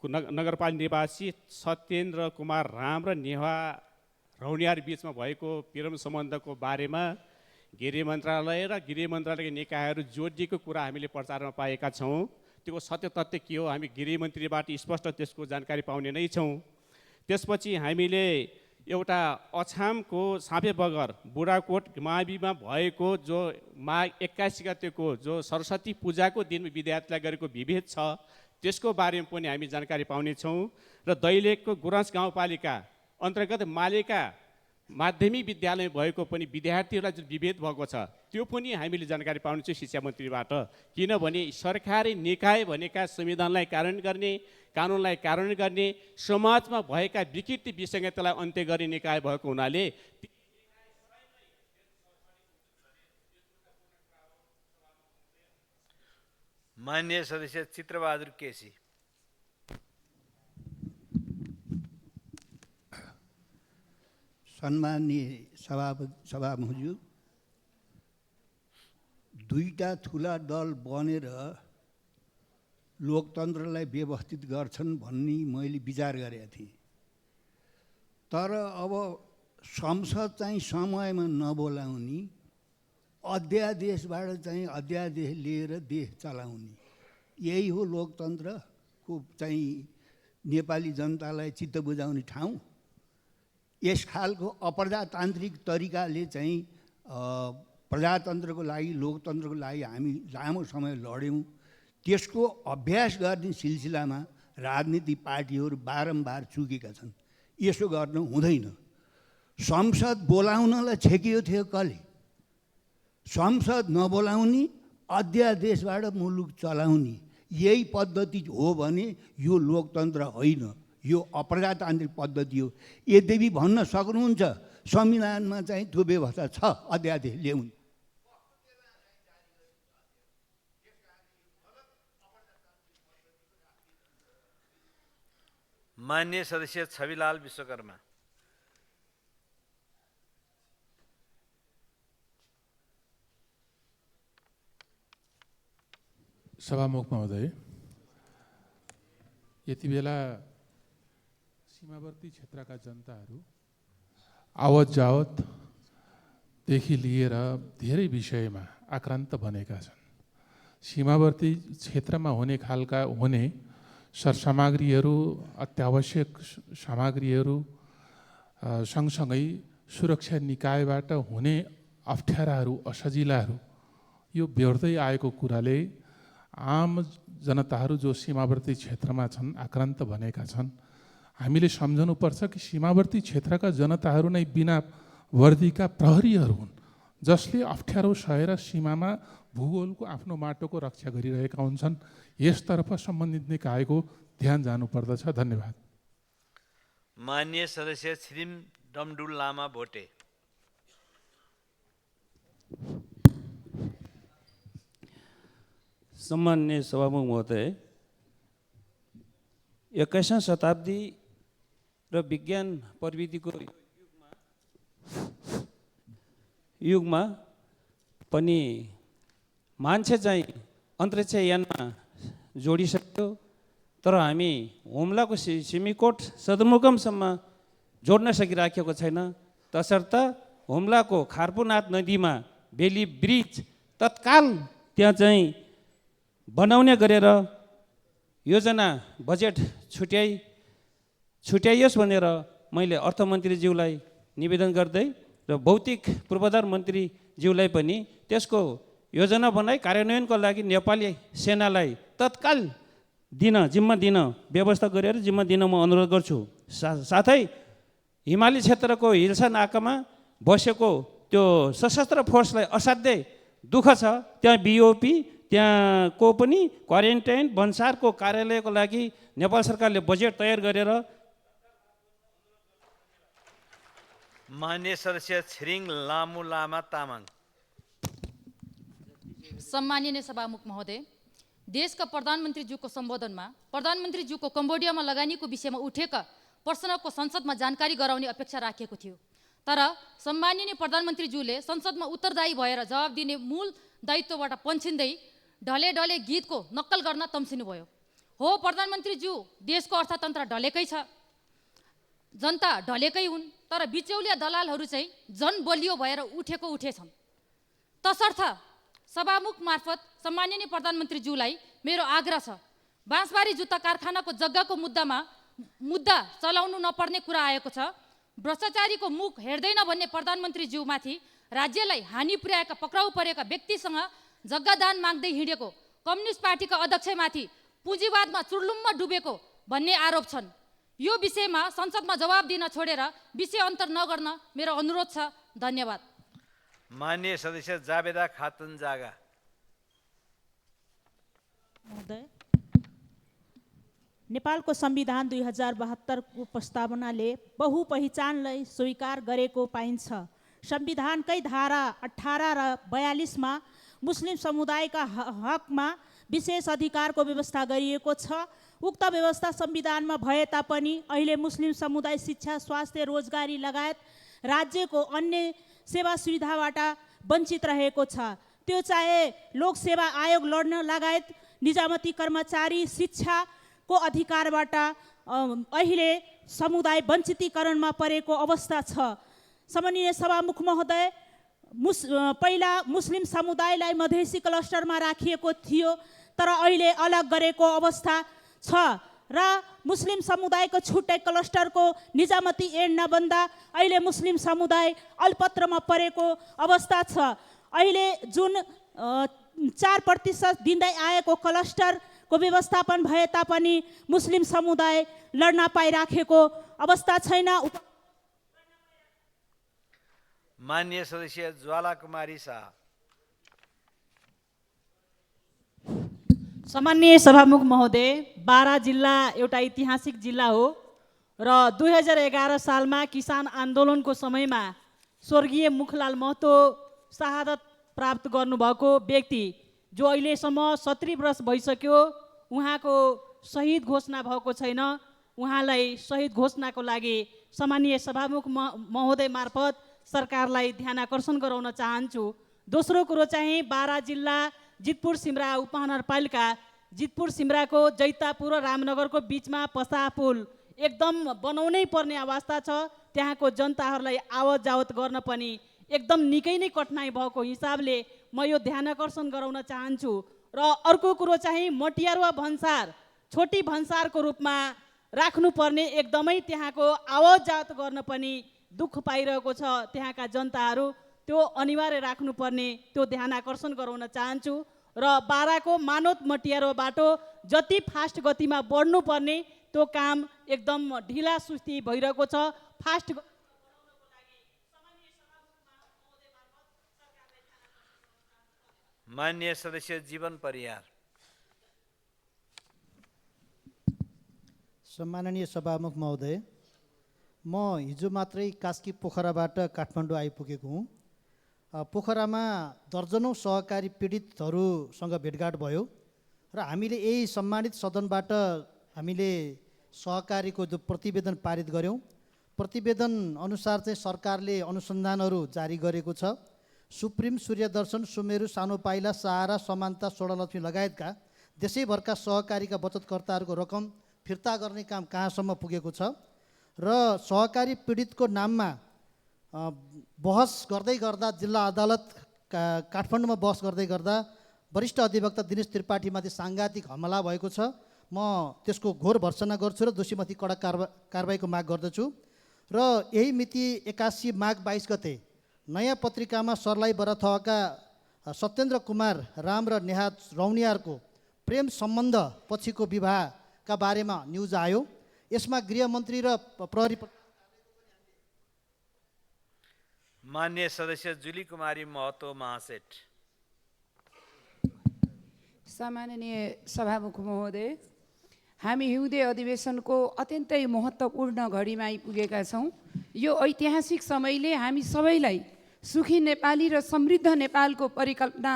नगरपालिका निवासी सत्येन्द्र कुमार राम र नेहा रौनियार बिचमा भएको प्रेम सम्बन्धको बारेमा गृह मन्त्रालय र गृह मन्त्रालयका निकायहरू जोडिएको कुरा हामीले प्रचारमा पाएका छौँ। त्यो सत्य तथ्य के हो, हामी गृहमन्त्रीबाट स्पष्ट त्यसको जानकारी पाउने नै छौँ। त्यसपछि हामीले एउटा अछामको साँपे बगर बुढाकोट माविमा भएको जो माघ 21 गतेको जो सरस्वती पूजाको दिन विद्यार्थीलाई गरेको विभेद छ, त्यसको बारेमा पनि हामी जानकारी पाउनेछौँ। र दैलेखको गुराँस गाउँपालिका अन्तर्गत मालेका माध्यमिक विद्यालय भएको पनि विद्यार्थीहरूलाई जुन विभेद भएको छ, त्यो पनि हामीले जानकारी पाउनेछौँ शिक्षा मन्त्रीबाट। किनभने सरकारी निकाय भनेका संविधानलाई कार्यान्वयन गर्ने, कानुनलाई कार्यान्वयन गर्ने, समाजमा भएका विकृति विसङ्गतिलाई अन्त्य गर्ने निकाय भएको हुनाले माननीय सदस्य चित्रबहादुर केसी। सम्माननीय सभामुखज्यू, दुईटा ठुला दल बनेर लोकतन्त्रलाई व्यवस्थित गर्छन् भन्ने मैले विचार गरेका थिएँ। तर अब संसद चाहिँ समयमा नबोलाउने, अध्यादेशबाट चाहिँ अध्यादेश लिएर देश चलाउने, यही हो लोकतन्त्रको चाहिँ नेपाली जनतालाई चित्त बुझाउने ठाउँ। यस खालको अप्रजातान्त्रिक तरिकाले चाहिँ प्रजातन्त्रको लागि, लोकतन्त्रको लागि हामी लामो समय लड्यौँ। त्यसको अभ्यास गर्ने सिलसिलामा राजनीतिक पार्टीहरू बारम्बार चुकेका छन्। यसो गर्नु हुँदैन। संसद बोलाउनलाई छेकियो थियो कसले? संसद नबोलाउने, अध्यादेशबाट मुलुक चलाउने, यही पद्धति हो भने यो लोकतन्त्र होइन, यो अप्रजातान्त्रिक पद्धति हो। यद्यपि भन्न सक्नुहुन्छ संविधानमा चाहिँ त्यो व्यवस्था छ, अध्यादेश ल्याउनु। माननीय सदस्य छविलाल विश्वकर्मा। सभामुख महोदय, यति बेला सीमावर्ती क्षेत्रका जनताहरू आवत जावतदेखि लिएर धेरै विषयमा आक्रान्त बनेका छन्। सीमावर्ती क्षेत्रमा हुने खालका सरसामग्रीहरू, अत्यावश्यक सामग्रीहरू सँगसँगै सुरक्षा निकायबाट हुने अप्ठ्याराहरू, असजिलाहरू यो बेहोर्दै आएको कुराले आम जनताहरू जो सीमावर्ती क्षेत्रमा छन्, आक्रान्त बनेका छन्। हामीले सम्झनुपर्छ कि सीमावर्ती क्षेत्रका जनताहरू नै बिना वर्दीका प्रहरीहरू हुन्, जसले अप्ठ्यारो सहेर सीमामा भूगोलको आफ्नो माटोको रक्षा गरिरहेका हुन्छन्। यसतर्फ सम्बन्धित निकायको ध्यान जानुपर्दछ। धन्यवाद। माननीय सदस्य छिरिम डमडुल लामा भोटे। सम्माननीय सभामुख महोदय, 21औं शताब्दी र विज्ञान प्रविधिको युगमा पनि मान्छे चाहिँ अन्तरिक्ष यानमा जोडिसक्यो, तर हामी हुम्लाको सिमीकोट सदरमुकामसम्म जोड्न सकिराखेको छैन। तसर्थ हुम्लाको खारपुनाथ नदीमा बेली ब्रिज तत्काल त्यहाँ चाहिँ बनाउने गरेर योजना बजेट छुट्याइयोस् भनेर मैले अर्थमन्त्रीज्यूलाई निवेदन गर्दै र भौतिक पूर्वाधार मन्त्रीज्यूलाई पनि त्यसको योजना बनाई कार्यान्वयनको लागि नेपाली सेनालाई तत्काल जिम्मा दिन व्यवस्था गरेर जिम्मा दिन म अनुरोध गर्छु। साथै हिमाली क्षेत्रको हिल्सा नाकामा बसेको त्यो सशस्त्र फोर्सलाई असाध्यै दुःख छ। त्यहाँ बिओपी त्यहाँको पनि क्वारेन्टाइन भन्सारको कार्यालयको लागि नेपाल सरकारले बजेट तयार गरेर मान्य सदस्य छिरिङ लामु लामा तामाङ। सम्माननीय सभामुख महोदय, देशका प्रधानमन्त्रीज्यूको सम्बोधनमा प्रधानमन्त्रीज्यूको कम्बोडियामा लगानीको विषयमा उठेका प्रश्नको संसदमा जानकारी गराउने अपेक्षा राखिएको थियो। तर सम्माननीय प्रधानमन्त्रीज्यूले संसदमा उत्तरदायी भएर जवाब दिने मूल दायित्वबाट पन्छिँदै ढले ढले गीतको नक्कल गर्न तम्सिनुभयो। हो प्रधानमन्त्रीज्यू, देशको अर्थतन्त्र ढलेकै छ, जनता ढलेकै हुन्, तर बिचौलिया दलालहरू चाहिँ झन् बलियो भएर उठेछन्। तसर्थ सभामुख मार्फत सम्माननीय प्रधानमन्त्रीज्यूलाई मेरो आग्रह छ, बाँसबारी जुत्ता कारखानाको जग्गाको मुद्दा चलाउनु नपर्ने कुरा आएको छ। भ्रष्टाचारीको मुख हेर्दैन भन्ने प्रधानमन्त्रीज्यूमाथि राज्यलाई हानि पुर्याएका पक्राउ परेका व्यक्तिसँग जग्गा दान माग्दै हिँडेको कम्युनिस्ट पार्टीका अध्यक्षमाथि पुँजीवादमा चुर्लुम्म डुबेको भन्ने आरोप छन्। यो विषयमा संसदमा जवाब दिन छोडेर विषय अन्तर नगर्न मेरो अनुरोध छ। धन्यवाद। मान्य सदस्य जावेदा खातुन जागा। महोदय, नेपालको संविधान 2072 को प्रस्तावनाले बहुपहिचानलाई स्वीकार गरेको पाइन्छ। संविधानकै धारा 18 र 42 मा मुस्लिम समुदायका हकमा विशेष अधिकारको व्यवस्था गरिएको छ। उक्त व्यवस्था संविधानमा भए तापनि अहिले मुस्लिम समुदाय शिक्षा, स्वास्थ्य, रोजगारी लगायत राज्यको अन्य सेवा सुविधाबाट वञ्चित रहेको छ। त्यो चाहे लोक सेवा आयोग लड्न लगायत निजामती कर्मचारी शिक्षाको अधिकारबाट अहिले समुदाय वञ्चितीकरणमा परेको अवस्था छ। सम्माननीय सभामुख महोदय, पहिला मुस्लिम समुदायलाई मधेसी क्लस्टरमा राखिएको थियो, तर अहिले अलग गरेको अवस्था छ र मुस्लिम समुदायको छुट्टै क्लस्टरको निजामती ऐन नबन्दा अहिले मुस्लिम समुदाय अल्पत्रमा परेको अवस्था छ। अहिले जुन 4% दिँदै आएको क्लस्टरको व्यवस्थापन भए तापनि मुस्लिम समुदाय लड्न पाइराखेको अवस्था छैन। मान्य सदस्य ज्वाला कुमारी शाह। सम्माननीय सभामुख महोदय, बारा जिल्ला एउटा ऐतिहासिक जिल्ला हो र 2011 सालमा किसान आन्दोलनको समयमा स्वर्गीय मुखलाल महतो शहादत प्राप्त गर्नुभएको व्यक्ति जो अहिलेसम्म 70 वर्ष भइसक्यो, उहाँको शहीद घोषणा भएको छैन। उहाँलाई शहीद घोषणाको लागि सम्माननीय सभामुख महोदय मार्फत सरकारलाई ध्यान आकर्षण गराउन चाहन्छु। दोस्रो कुरो चाहिँ बारा जिल्ला जितपुर सिमरा उपमहानगरपालिका जितपुर सिमराको जैतापुर र रामनगरको बिचमा पसा पुल एकदम बनाउनै पर्ने अवस्था छ। त्यहाँको जनताहरूलाई आवत जावत गर्न पनि एकदम निकै नै कठिनाइ भएको हिसाबले म यो ध्यान आकर्षण गराउन चाहन्छु। र अर्को कुरो चाहिँ मटियारुवा भन्सार छोटी भन्सारको रूपमा राख्नुपर्ने, एकदमै त्यहाँको आवत जावत गर्न पनि दुःख पाइरहेको छ त्यहाँका जनताहरू, त्यो अनिवार्य राख्नुपर्ने, त्यो ध्यान आकर्षण गराउन चाहन्छु। र बाराको मानोत मटियारो बाटो जति फास्ट गतिमा बढ्नुपर्ने त्यो काम एकदम ढिला सुस्ती भइरहेको छ। फास्ट मान्य सदस्य जीवन परियार। सम्माननीय सभामुख महोदय, म हिजो मात्रै कास्की पोखराबाट काठमाडौँ आइपुगेको हुँ। पोखरामा दर्जनौँ सहकारी पीडितहरूसँग भेटघाट भयो र हामीले यही सम्मानित सदनबाट हामीले सहकारीको जो प्रतिवेदन पारित गऱ्यौँ। प्रतिवेदन अनुसार चाहिँ सरकारले अनुसन्धानहरू जारी गरेको छ। सुप्रिम, सूर्यदर्शन, सुमेरु, सानो पाइला, सहारा, समानता, स्वर्णलक्ष्मी लगायतका देशैभरका सहकारीका बचतकर्ताहरूको रकम फिर्ता गर्ने काम कहाँसम्म पुगेको छ र सहकारी पीडितको नाममा बहस गर्दै गर्दा जिल्ला अदालत काठमाडौँमा बहस गर्दै गर्दा वरिष्ठ अधिवक्ता दिनेश त्रिपाठीमाथि साङ्घातिक हमला भएको छ। म त्यसको घोर भर्त्सना गर्छु र दोषीमाथि कडा कारबाहीको माग गर्दछु। र यही मिति 81 माघ 22 गते नयाँ पत्रिकामा सर्लाही बरथवाका सत्येन्द्र कुमार राम र नेहा रौनियारको प्रेम सम्बन्ध पछिको विवाहका बारेमा न्युज आयो। यसमा गृहमन्त्री र प्रहरी मान्य सदस्य जुली कुमारी महतो महासेठ। सम्माननीय सभामुख महोदय, हामी हिउँदे अधिवेशनको अत्यन्तै महत्त्वपूर्ण घडीमा आइपुगेका छौँ। यो ऐतिहासिक समयले हामी सबैलाई सुखी नेपाली र समृद्ध नेपालको परिकल्पना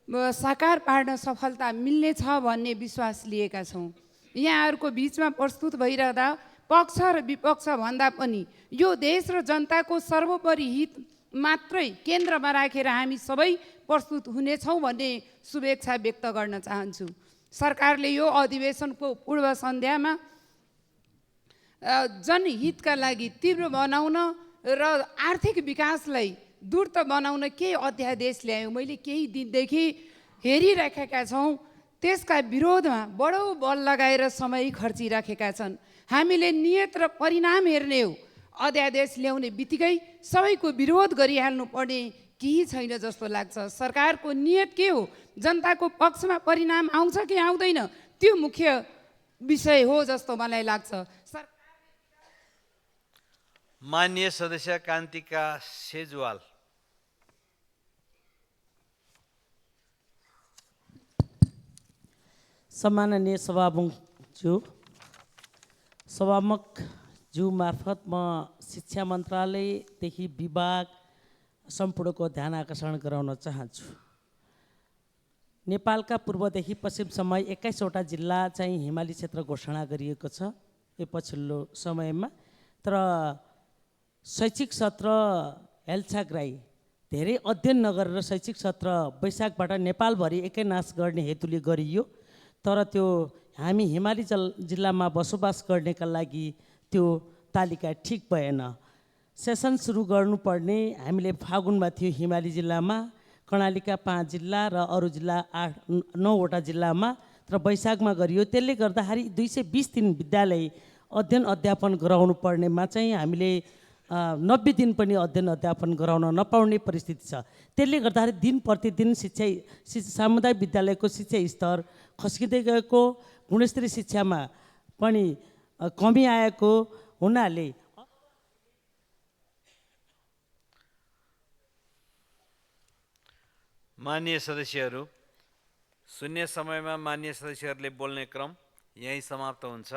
साकार पार्न सफलता मिल्नेछ भन्ने विश्वास लिएका छौँ। यहाँहरूको बिचमा प्रस्तुत भइरहँदा पक्ष र विपक्ष भन्दा पनि यो देश र जनताको सर्वोपरि हित मात्रै केन्द्रमा राखेर हामी सबै प्रस्तुत हुनेछौँ भन्ने शुभेच्छा व्यक्त गर्न चाहन्छु। सरकारले यो अधिवेशनको पूर्व सन्ध्यामा जनहितका लागि तीव्र बनाउन र आर्थिक विकासलाई द्रुत बनाउन केही अध्यादेश ल्यायो। मैले केही दिनदेखि हेरिराखेका छौँ, त्यसका विरोधमा बडो बल लगाएर समय खर्चिराखेका छन्। हामीले नियत र परिणाम हेर्ने हो। अध्यादेश ल्याउने बित्तिकै सबैको विरोध गरिहाल्नु पर्ने केही छैन जस्तो लाग्छ। सरकारको नियत के हो, जनताको पक्षमा परिणाम आउँछ कि आउँदैन, त्यो मुख्य विषय हो जस्तो मलाई लाग्छ। मान्य सदस्य कान्तिका सेजवाल। सम्माननीय सभामुखज्यू मार्फत म शिक्षा मन्त्रालयदेखि विभाग सम्पूर्णको ध्यान आकर्षण गराउन चाहन्छु। नेपालका पूर्वदेखि पश्चिमसम्म 21वटा जिल्ला चाहिँ हिमाली क्षेत्र घोषणा गरिएको छ यो पछिल्लो समयमा। तर शैक्षिक सत्र हेलचाक्राई धेरै अध्ययन नगरेर शैक्षिक सत्र वैशाखबाट नेपालभरि एकैनास गर्ने हेतुले गरियो। तर त्यो हामी हिमाली जिल्लामा बसोबास गर्नेका लागि त्यो तालिका ठिक भएन। सेसन सुरु गर्नुपर्ने हामीले फागुनमा थियो हिमाली जिल्लामा, कर्णालीका 5 जिल्ला र अरू जिल्ला 8-9वटा जिल्लामा, तर वैशाखमा गरियो। त्यसले गर्दाखेरि 220 दिन विद्यालय अध्ययन अध्यापन गराउनु पर्नेमा चाहिँ हामीले 90 दिन पनि अध्ययन अध्यापन गराउन नपाउने परिस्थिति छ। त्यसले गर्दाखेरि दिन प्रतिदिन सामुदायिक विद्यालयको शिक्षा स्तर खस्किँदै गएको, गुणस्तरीय शिक्षामा पनि कमी आएको हुनाले मान्य सदस्यहरू, शून्य समयमा मान्य सदस्यहरूले बोल्ने क्रम यही समाप्त हुन्छ।